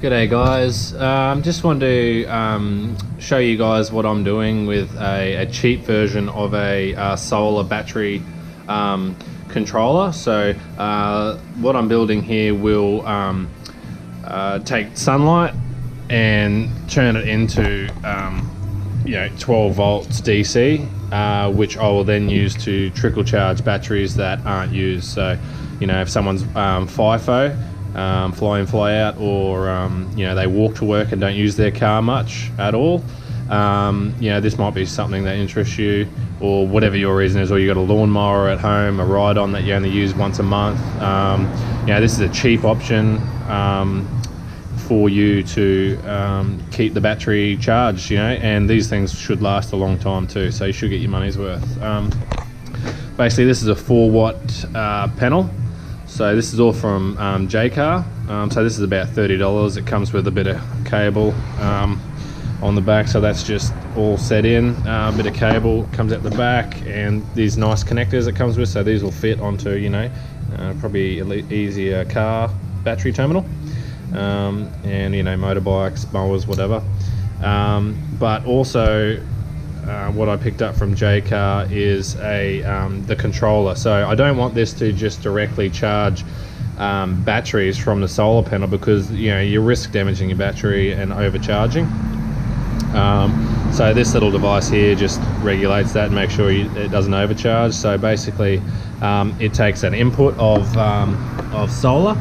G'day guys, just wanted to show you guys what I'm doing with a cheap version of a solar battery controller. So what I'm building here will take sunlight and turn it into 12 volts DC, which I will then use to trickle charge batteries that aren't used. So if someone's FIFO, fly in fly out, or they walk to work and don't use their car much at all, this might be something that interests you, or whatever your reason is, or you got a lawnmower at home, a ride-on that you only use once a month. This is a cheap option for you to keep the battery charged, and these things should last a long time too, so you should get your money's worth. Basically, this is a 4-watt panel. So this is all from Jaycar. So this is about $30. It comes with a bit of cable on the back, so that's just all set in. A bit of cable comes out the back, and these nice connectors it comes with. So these will fit onto probably easier car battery terminal, and motorbikes, mowers, whatever. But also, what I picked up from Jaycar is the controller. So I don't want this to just directly charge batteries from the solar panel, because you risk damaging your battery and overcharging. So this little device here just regulates that and makes sure it doesn't overcharge. So basically, it takes an input of solar.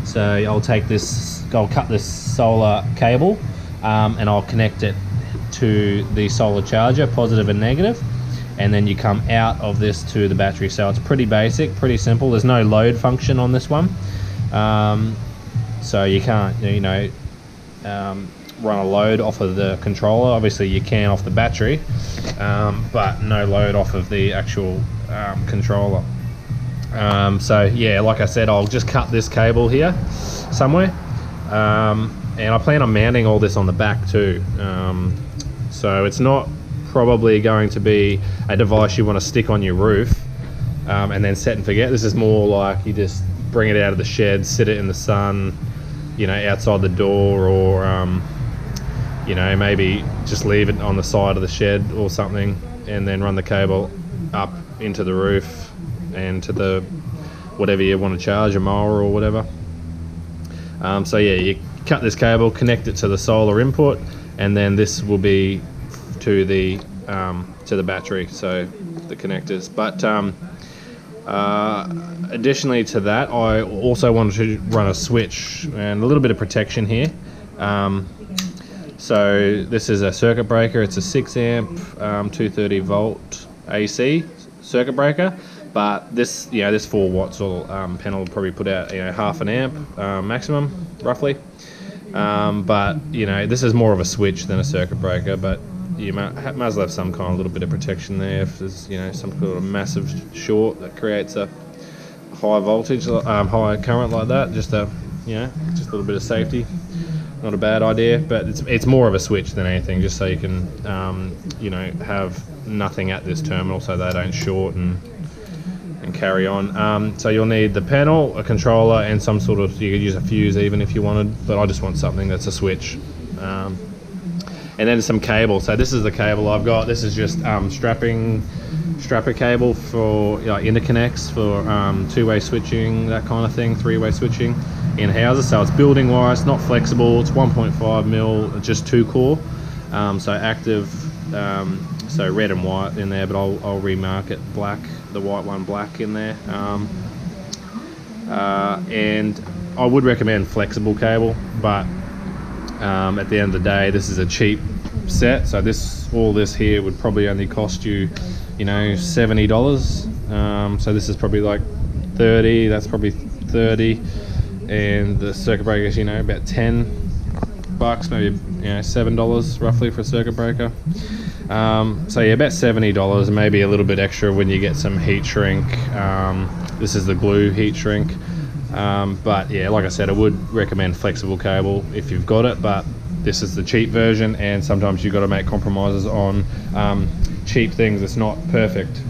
So I'll cut this solar cable, and I'll connect it to the solar charger, positive and negative, and then you come out of this to the battery. So it's pretty basic, pretty simple. There's no load function on this one, so you can't run a load off of the controller. Obviously you can off the battery, but no load off of the actual controller. So yeah, like I said, I'll just cut this cable here somewhere, and I plan on mounting all this on the back too. So it's not probably going to be a device you want to stick on your roof and then set and forget. This is more like you just bring it out of the shed, sit it in the sun, outside the door, or maybe just leave it on the side of the shed or something, and then run the cable up into the roof and to the whatever you want to charge, a mower or whatever. So yeah, you cut this cable, connect it to the solar input, and then this will be to the battery, so the connectors. But additionally to that, I also wanted to run a switch and a little bit of protection here. So this is a circuit breaker. It's a 6 amp 230 volt AC circuit breaker, but this 4 watts panel will probably put out half an amp maximum, roughly. But this is more of a switch than a circuit breaker, but you might as well have some kind of little bit of protection there if there's some kind of massive short that creates a high voltage, high current like that. Just a little bit of safety. Not a bad idea, but it's more of a switch than anything, just so you can have nothing at this terminal so they don't short and carry on. So you'll need the panel, a controller, and some sort of, you could use a fuse even if you wanted, but I just want something that's a switch. And then some cable. So this is the cable I've got. This is just strapper cable for interconnects for 2-way switching, that kind of thing, 3-way switching in houses. So it's building wire, it's not flexible, it's 1.5 mil, just 2 core. So active, so red and white in there, but I'll remark it black, the white one black in there. And I would recommend flexible cable, but at the end of the day, this is a cheap set, so all this here would probably only cost you $70. So this is probably like 30, that's probably 30, and the circuit breaker is about $10, maybe $7 roughly for a circuit breaker. So yeah, about $70, and maybe a little bit extra when you get some heat shrink. This is the glue heat shrink. But yeah, like I said, I would recommend flexible cable if you've got it, but this is the cheap version, and sometimes you've got to make compromises on cheap things. It's not perfect,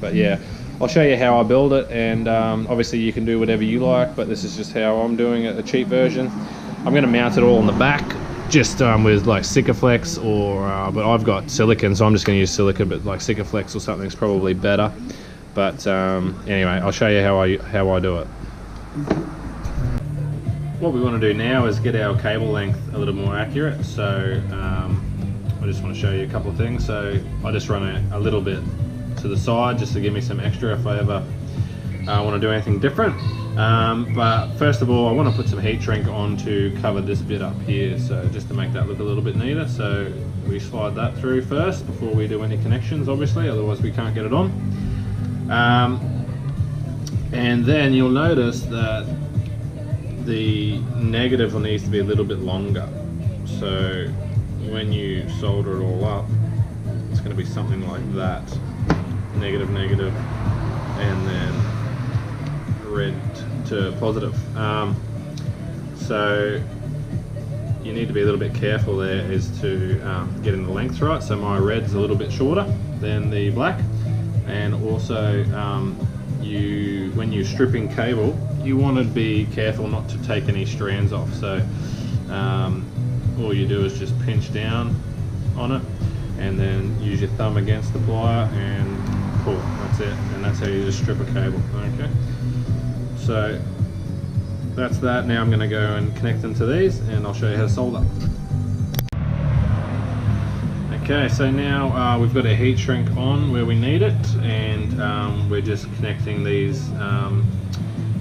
but yeah, I'll show you how I build it, and obviously you can do whatever you like, but this is just how I'm doing it, a cheap version. I'm going to mount it all on the back, just with like Sikaflex, or but I've got silicon, so I'm just going to use silicon, but like Sikaflex or something's probably better. But anyway, I'll show you how I do it. What we want to do now is get our cable length a little more accurate, so I just want to show you a couple of things. So I just run it a little bit to the side just to give me some extra if I ever want to do anything different. But first of all, I want to put some heat shrink on to cover this bit up here, so just to make that look a little bit neater. So we slide that through first before we do any connections, obviously, otherwise we can't get it on. And then you'll notice that the negative needs to be a little bit longer. So when you solder it all up, it's going to be something like that. Negative, negative, and then red to positive. So you need to be a little bit careful there as to getting the length right. So my red's a little bit shorter than the black, and also when you're stripping cable, you want to be careful not to take any strands off. So all you do is just pinch down on it and then use your thumb against the plier and pull. That's it, and that's how you just strip a cable. Okay, so that's that. Now I'm going to go and connect them to these, and I'll show you how to solder. Okay, so now we've got a heat shrink on where we need it, and we're just connecting these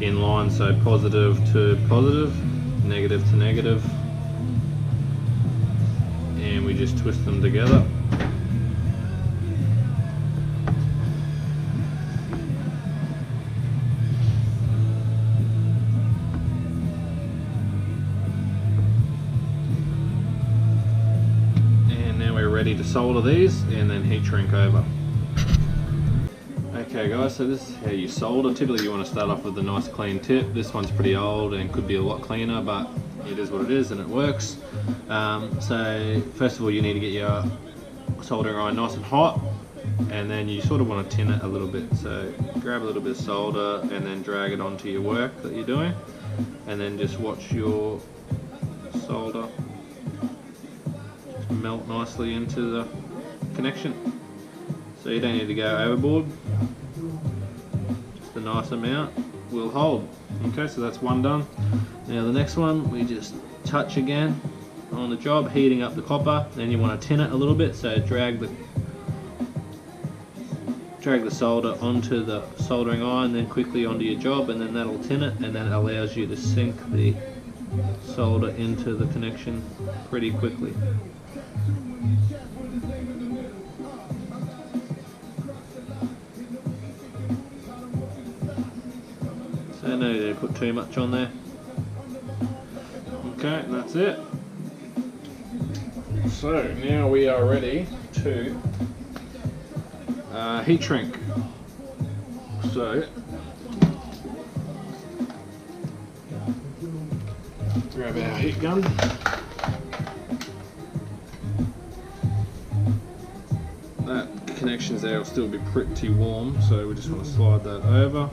in line, so positive to positive, negative to negative, and we just twist them together. And now we're ready to solder these and then heat shrink over. Okay guys, so this is how you solder. Typically you want to start off with a nice clean tip. This one's pretty old and could be a lot cleaner, but it is what it is and it works. So first of all, you need to get your soldering iron nice and hot, and then you sort of want to tin it a little bit. So grab a little bit of solder and then drag it onto your work that you're doing, and then just watch your solder just melt nicely into the connection. So you don't need to go overboard, just a nice amount will hold. Okay, so that's one done. Now the next one, we just touch again on the job, heating up the copper. Then you want to tin it a little bit, so drag the solder onto the soldering iron, then quickly onto your job, and then that'll tin it, and then it allows you to sink the solder into the connection pretty quickly. So no need to put too much on there. Okay, and that's it. So now we are ready to heat shrink. So grab our heat gun. That connections there will still be pretty warm, so we just want to slide that over.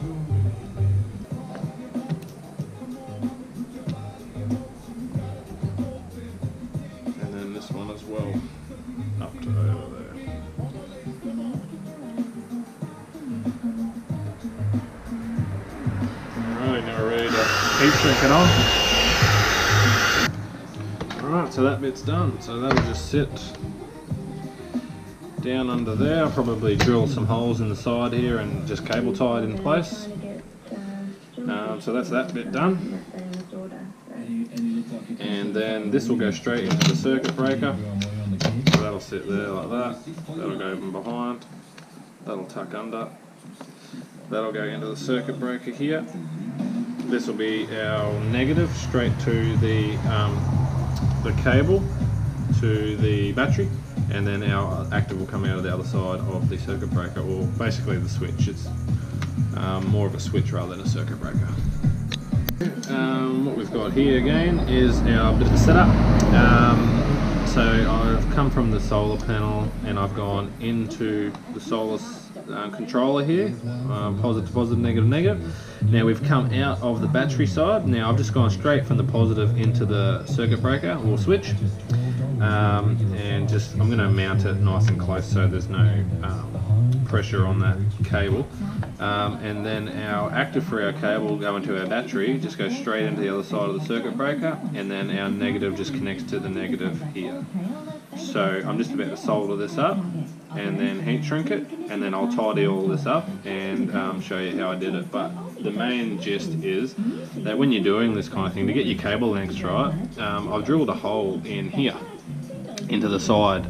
And then this one as well, up to over there. Alright, now we're ready to heat shrink it on. Alright, so that bit's done. So that'll just sit down under there. I'll probably drill some holes in the side here and just cable tie it in place. So that's that bit done. And then this will go straight into the circuit breaker. So that'll sit there like that. That'll go even behind. That'll tuck under. That'll go into the circuit breaker here. This will be our negative straight to the cable to the battery, and then our active will come out of the other side of the circuit breaker, or basically the switch. It's more of a switch rather than a circuit breaker. What we've got here again is our bit of a setup. So I've come from the solar panel and I've gone into the solar controller here, positive, positive, negative, negative, Now we've come out of the battery side. Now I've just gone straight from the positive into the circuit breaker or switch, and just I'm going to mount it nice and close so there's no pressure on that cable. And then our active for our cable will go into our battery, just go straight into the other side of the circuit breaker, and then our negative just connects to the negative here. So I'm just about to solder this up and then heat shrink it, and then I'll tidy all this up and show you how I did it. But the main gist is that when you're doing this kind of thing, to get your cable lengths right, I've drilled a hole in here into the side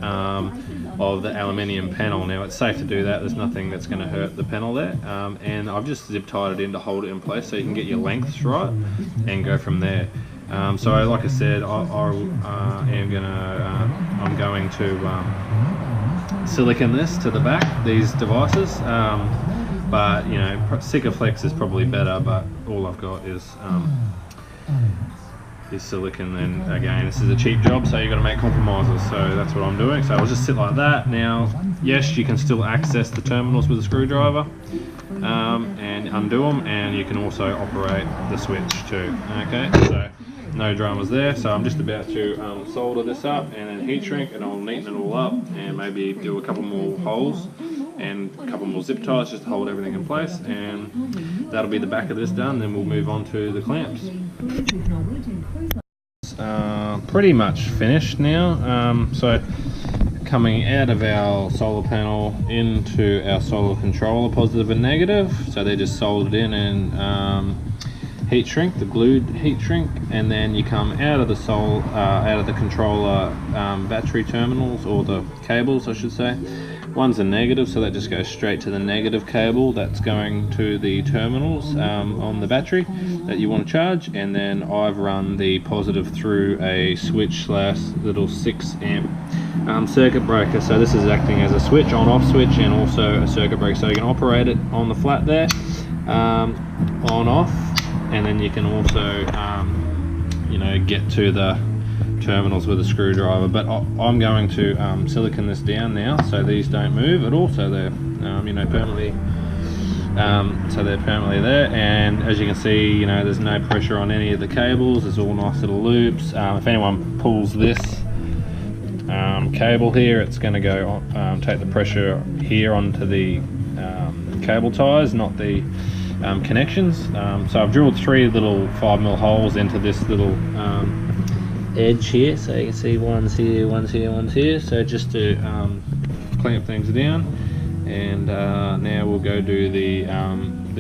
of the aluminium panel. Now it's safe to do that, there's nothing that's going to hurt the panel there, and I've just zip tied it in to hold it in place so you can get your lengths right and go from there. So like I said, I'm going to silicon this to the back, these devices, but you know, Sikaflex is probably better, but all I've got is silicon. And again, this is a cheap job, so you've got to make compromises, so that's what I'm doing. So I'll just sit like that. Now yes, you can still access the terminals with a screwdriver and undo them, and you can also operate the switch too. Okay, so no dramas there. So I'm just about to solder this up and then heat shrink, and I'll neaten it all up and maybe do a couple more holes and a couple more zip ties just to hold everything in place, and that'll be the back of this done. Then we'll move on to the clamps. Pretty much finished now. So coming out of our solar panel into our solar controller, positive and negative, so they're just soldered in and heat shrink, the glued heat shrink, and then you come out of the out of the controller battery terminals, or the cables I should say. One's a negative, so that just goes straight to the negative cable that's going to the terminals on the battery that you want to charge, and then I've run the positive through a switch slash little 6 amp circuit breaker. So this is acting as a switch, on off switch, and also a circuit breaker, so you can operate it on the flat there, on off, and then you can also you know, get to the terminals with a screwdriver. But I'm going to silicon this down now so these don't move at all, so they're you know, permanently so they're permanently there. And as you can see, you know, there's no pressure on any of the cables, there's all nice little loops. If anyone pulls this cable here, it's going to go take the pressure here onto the cable ties, not the connections. So I've drilled 3 little 5mm holes into this little edge here, so you can see one's here, one's here, one's here, so just to clamp things down. And now we'll go do the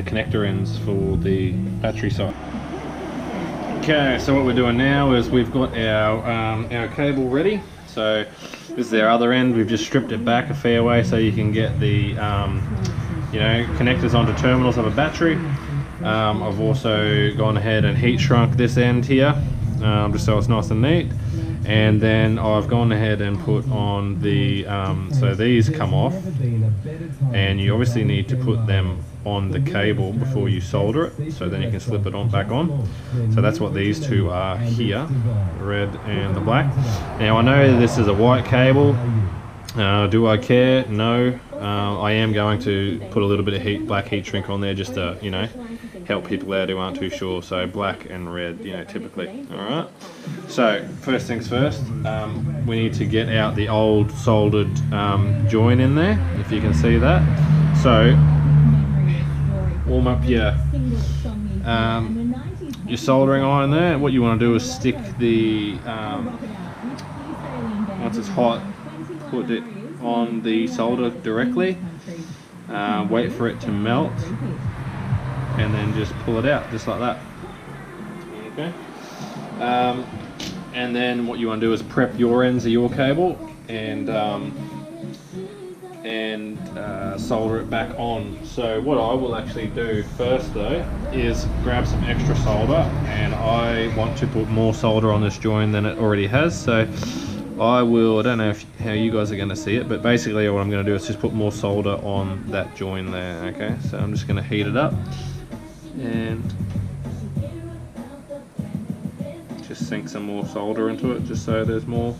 connector ends for the battery side. Okay, so what we're doing now is we've got our cable ready. So this is our other end. We've just stripped it back a fair way so you can get the you know, connectors onto terminals of a battery. I've also gone ahead and heat shrunk this end here, just so it's nice and neat. And then I've gone ahead and put on the so these come off, and you obviously need to put them on the cable before you solder it, so then you can slip it on back on. So that's what these two are here, the red and the black. Now I know this is a white cable. Do I care? No. I am going to put a little bit of black heat shrink on there just to, you know, help people out who aren't too sure. So black and red, you know, typically. Alright, so first things first, we need to get out the old soldered join in there, if you can see that. So warm up your soldering iron there. What you want to do is stick the once it's hot, put it on the solder directly, wait for it to melt, and then just pull it out just like that. Okay. And then what you want to do is prep your ends of your cable and solder it back on. So what I will actually do first though is grab some extra solder, and I want to put more solder on this join than it already has. So I don't know how you guys are going to see it, but basically what I'm going to do is just put more solder on that join there. Okay, so I'm just going to heat it up and just sink some more solder into it, just so there's more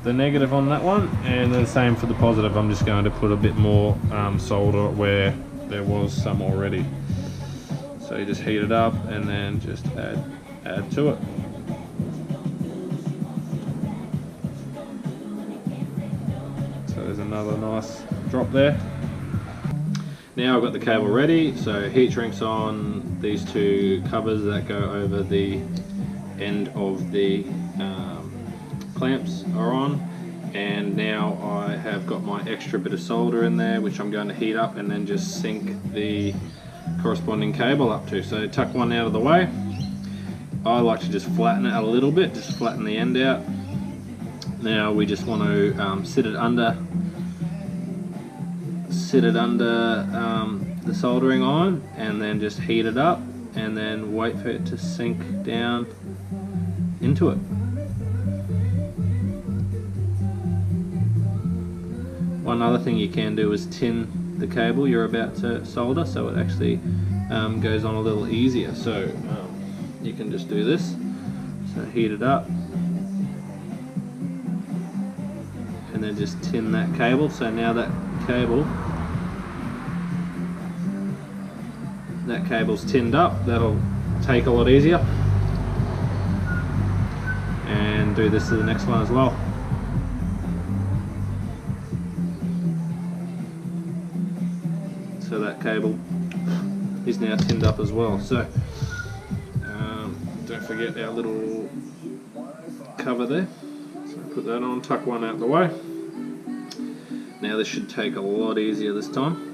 the negative on that one, and then same for the positive. I'm just going to put a bit more solder where there was some already. So you just heat it up and then just add to it. So there's another nice drop there. Now I've got the cable ready, so heat shrink's on, these two covers that go over the end of the clamps are on, and now I have got my extra bit of solder in there which I'm going to heat up and then just sink the corresponding cable up to. So tuck one out of the way. I like to just flatten it out a little bit, just flatten the end out. Now we just want to sit it under the soldering iron and then just heat it up and then wait for it to sink down into it. One other thing you can do is tin the cable you're about to solder so it actually goes on a little easier. So you can just do this, so heat it up and then just tin that cable. So now that cable's tinned up, that'll take a lot easier. And do this to the next one as well. So that cable is now tinned up as well. So don't forget our little cover there. So put that on, tuck one out the way. Now this should take a lot easier this time.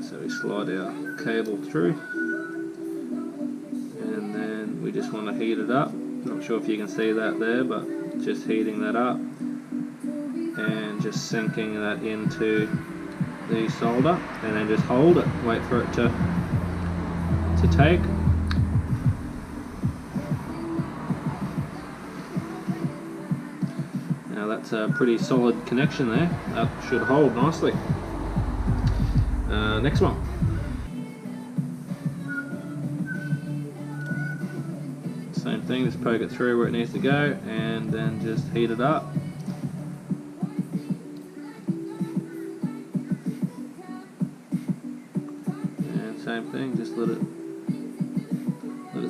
So we slide our cable through and then we just want to heat it up. Not sure if you can see that there, but just heating that up and just sinking that into the solder and then just hold it, wait for it to take. Now that's a pretty solid connection there. That should hold nicely. Next one. Same thing, just poke it through where it needs to go and then just heat it up. And same thing, just let it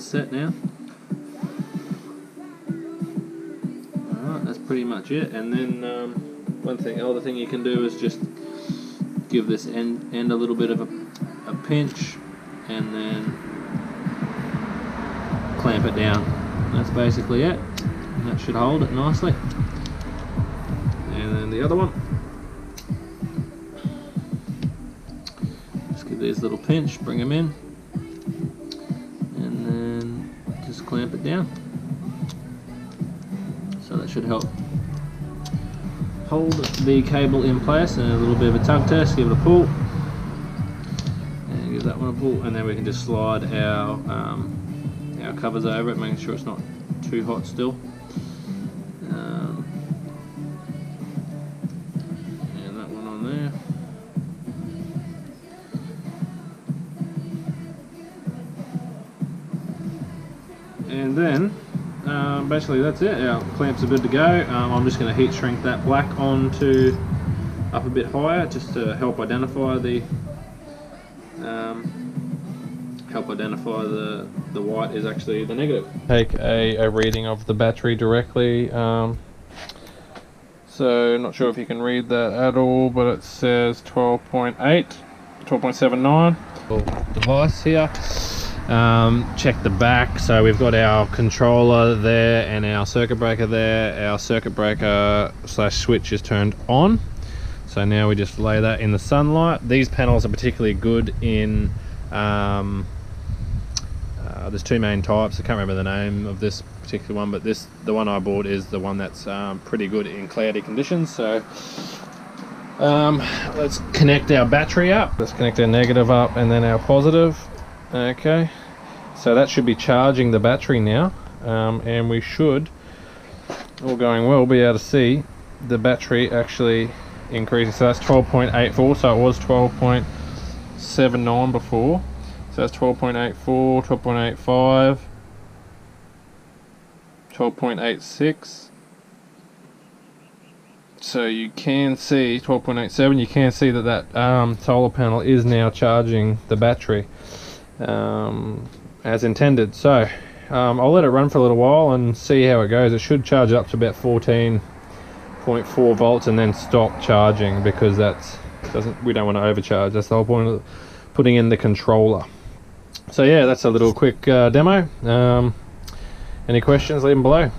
set now. Alright, that's pretty much it. And then other thing you can do is just give this end a little bit of a pinch and then clamp it down. That's basically it. And that should hold it nicely. And then the other one. Just give these a little pinch, bring them in, and then just clamp it down. So that should help hold the cable in place. And a little bit of a tug test, give it a pull and give that one a pull, and then we can just slide our covers over it, making sure it's not too hot still. And that one on there. And then basically that's it. Our clamps are good to go. I'm just going to heat shrink that black onto up a bit higher just to help identify the the white is actually the negative. Take a reading of the battery directly. So not sure if you can read that at all, but it says 12.8, 12.79. Device here. Check the back. So we've got our controller there and our circuit breaker there. Our circuit breaker / switch is turned on. So now we just lay that in the sunlight. These panels are particularly good in there's two main types. I can't remember the name of this particular one, but the one I bought is the one that's pretty good in cloudy conditions. So let's connect our battery up. Let's connect our negative up and then our positive. Okay, so that should be charging the battery now, and we should, all going well, be able to see the battery actually increasing. So that's 12.84, so it was 12.79 before. So that's 12.84, 12.85, 12.86. So you can see 12.87. You can see that solar panel is now charging the battery as intended. So I'll let it run for a little while and see how it goes. It should charge up to about 14.4 volts and then stop charging, because we don't want to overcharge. That's the whole point of putting in the controller. So yeah, that's a little quick demo. Any questions, leave them below.